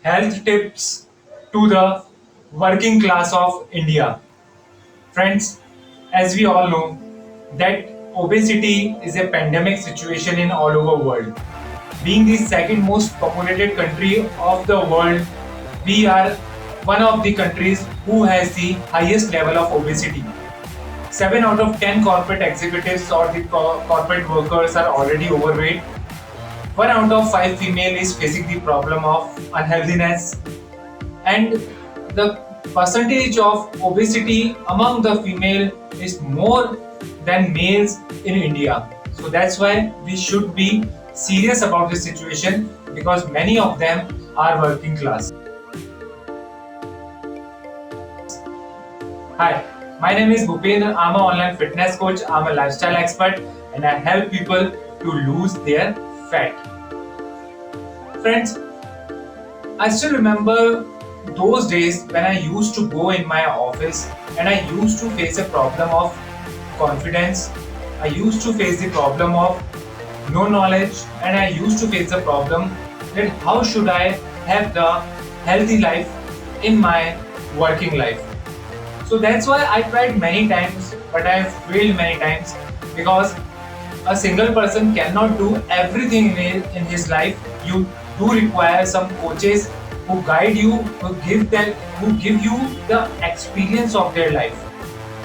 health tips to the working class of India. Friends, as we all know, that obesity is a pandemic situation in all over world. Being the second most populated country of the world, we are one of the countries who has the highest level of obesity. 7 out of 10 corporate executives or the corporate workers are already overweight. 1 out of 5 female is facing the problem of unhealthiness, and the percentage of obesity among the female is more than males in India. So that's why we should be serious about this situation because many of them are working class. Hi, my name is Bhupin. I'm an online fitness coach, I'm a lifestyle expert, and I help people to lose their fat. Friends, I still remember those days when I used to go in my office and I used to face a problem of confidence. I used to face the problem of no knowledge, and I used to face the problem that how should I have the healthy life in my working life. So that's why I tried many times, but I failed many times because a single person cannot do everything in his life. You do require some coaches who guide you, who give you the experience of their life.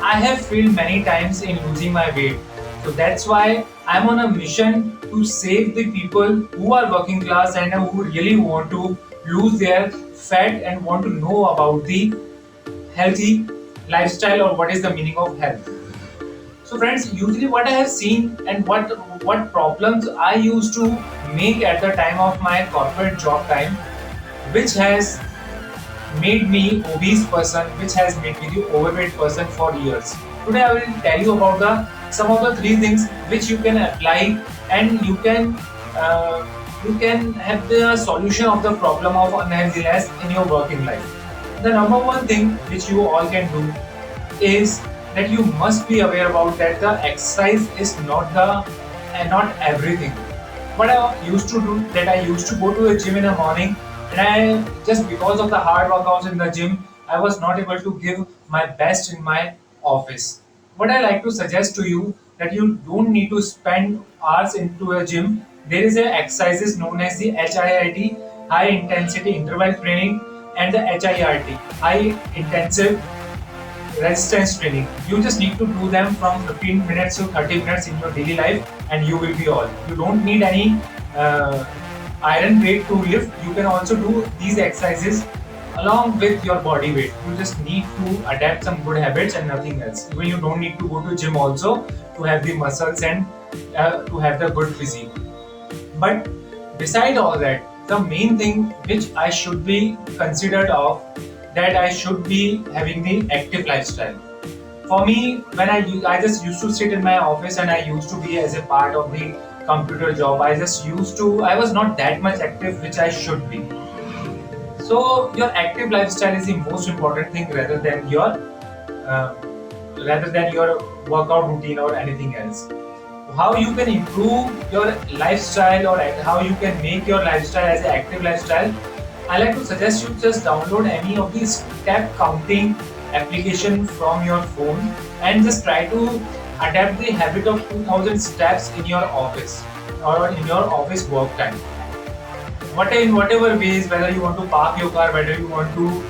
I have failed many times in losing my weight. So that's why I'm on a mission to save the people who are working class and who really want to lose their fat and want to know about the healthy lifestyle or what is the meaning of health. So friends, usually what I have seen and what problems I used to make at the time of my corporate job time, which has made me obese person, which has made me the overweight person for years. Today I will tell you about the some of the three things which you can apply and uh, you can have the solution of the problem of unhealthiness in your working life. The number one thing which you all can do is that you must be aware about that the exercise is not everything. What I used to do that I used to go to the gym in the morning, and I just because of the hard workouts in the gym, I was not able to give my best in my office. What I like to suggest to you that you don't need to spend hours into a gym. There is a exercises known as the HIIT, high intensity interval training, and the HIRT, high intensive resistance training. You just need to do them from 15 minutes to 30 minutes in your daily life, and you will be all. You don't need any uh, iron weight to lift. You can also do these exercises along with your body weight. You just need to adapt some good habits and nothing else. Even you don't need to go to gym also to have the muscles and to have the good physique. But beside all that, the main thing which I should be considered of that I should be having the active lifestyle. For me, when I just used to sit in my office and I used to be as a part of the computer job. I was not that much active which I should be. So your active lifestyle is the most important thing uh, rather than your workout routine or anything else. How you can improve your lifestyle or how you can make your lifestyle as an active lifestyle, I like to suggest you just download any of these step counting application from your phone and just try to adapt the habit of 2000 steps in your office or in your office work time. In whatever ways, whether you want to park your car, whether you want to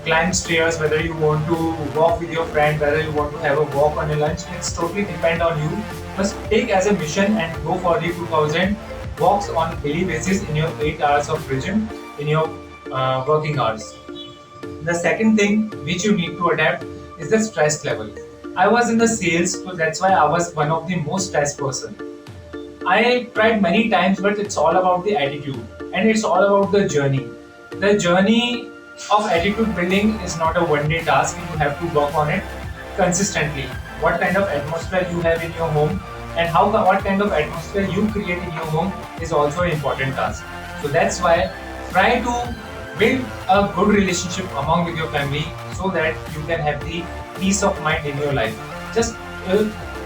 climb stairs, whether you want to walk with your friend, whether you want to have a walk on a lunch, it's totally depend on you. Just take as a mission and go for the 2000 walks on daily basis in your 8 hours of regime in your working hours. The second thing which you need to adapt is the stress level. I was in the sales, so that's why I was one of the most stressed person. I tried many times, but it's all about the attitude and it's all about the journey. The journey of attitude building is not a one day task, you have to work on it consistently. What kind of atmosphere you have in your home and what kind of atmosphere you create in your home is also an important task. So that's why try to build a good relationship among with your family so that you can have the peace of mind in your life. Just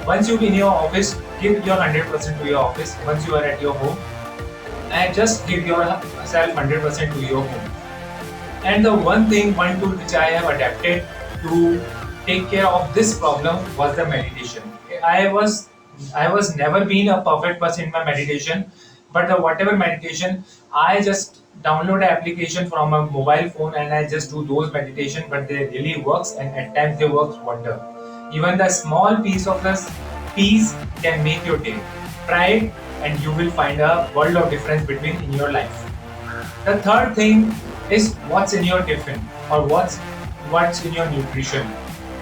once you in your office, give your 100% to your office. Once you are at your home, and just give yourself 100% to your home. And the one tool which I have adapted to take care of this problem was the meditation. I was I was never been a perfect person in my meditation, but the whatever meditation, I just download an application from a mobile phone and I just do those meditation, but they really works and at times they work wonder. Even the small piece of this piece can make your day. Try it and you will find a world of difference between in your life. The third thing is what's in your tiffin or what's in your nutrition.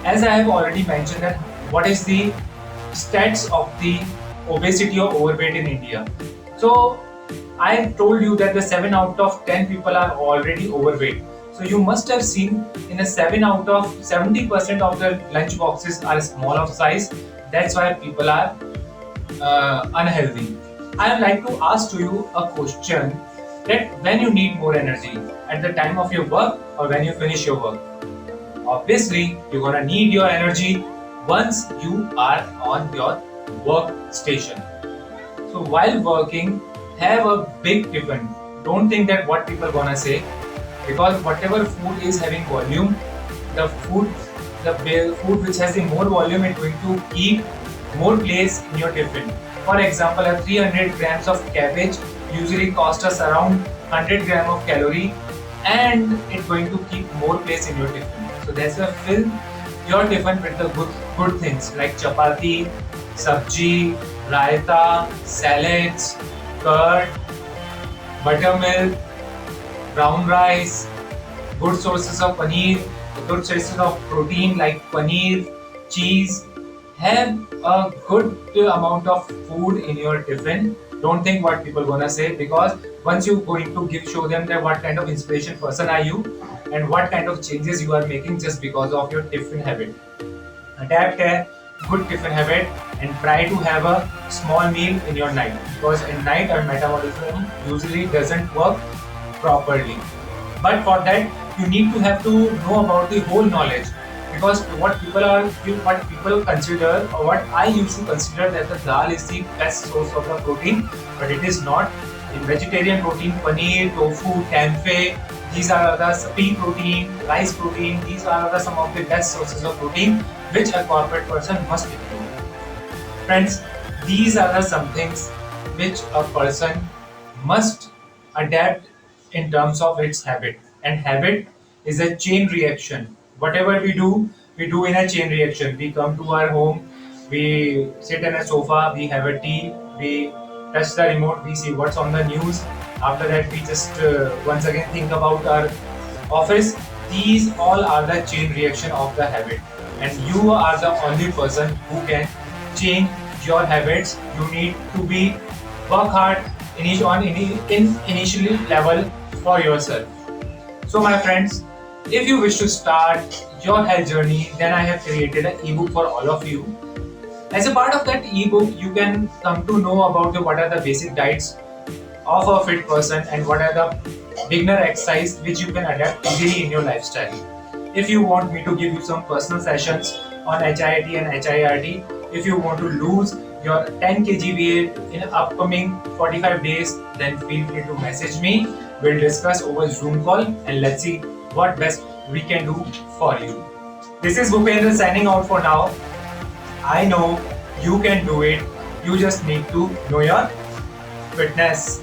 As I have already mentioned that what is the stats of the obesity or overweight in India. So I told you that the 7 out of 10 people are already overweight. So you must have seen in a 7 out of 70% of the lunch boxes are small of size. That's why people are unhealthy. I would like to ask to you a question that when you need more energy at the time of your work or when you finish your work. Obviously, you're gonna need your energy once you are on your workstation. So while working, have a big tiffin. Don't think that what people gonna say, because whatever food is having volume, the food, food which has the more volume, it's going to keep more place in your tiffin. For example, a 300 grams of cabbage usually cost us around 100 gram of calorie, and it's going to keep more place in your tiffin. So that's why fill your tiffin with the good things like chapati, sabji, raita, salads, curd, buttermilk, brown rice, good sources of paneer, good sources of protein like paneer, cheese. Have a good amount of food in your tiffin. Don't think what people gonna say, because once you're going to show them that what kind of inspiration person are you and what kind of changes you are making just because of your tiffin habit. Adapt a good tiffin habit and try to have a small meal in your night, because at night our metabolism usually doesn't work properly. But for that you need to have to know about the whole knowledge, because what people consider, or what I used to consider, that the dal is the best source of the protein, but it is not. In vegetarian protein, paneer, tofu, tempeh, these are the pea protein, rice protein, these are some of the best sources of protein which a corporate person must include. Friends, these are some things which a person must adapt in terms of its habit. And habit is a chain reaction. Whatever we do in a chain reaction. We come to our home, we sit in a sofa, we have a tea, we touch the remote, we see what's on the news. After that, we just once again think about our office. These all are the chain reaction of the habit, and you are the only person who can change your habits. You need to be work hard in initially level for yourself. So my friends, if you wish to start your health journey, then I have created an ebook for all of you. As a part of that ebook, you can come to know about what are the basic diets of a fit person and what are the beginner exercise which you can adapt easily in your lifestyle. If you want me to give you some personal sessions on HIIT and HIRT, if you want to lose your 10 kg weight in upcoming 45 days, then feel free to message me. We'll discuss over Zoom call and let's see what best we can do for you. This is Bhupendra signing out for now. I know you can do it. You just need to know your fitness.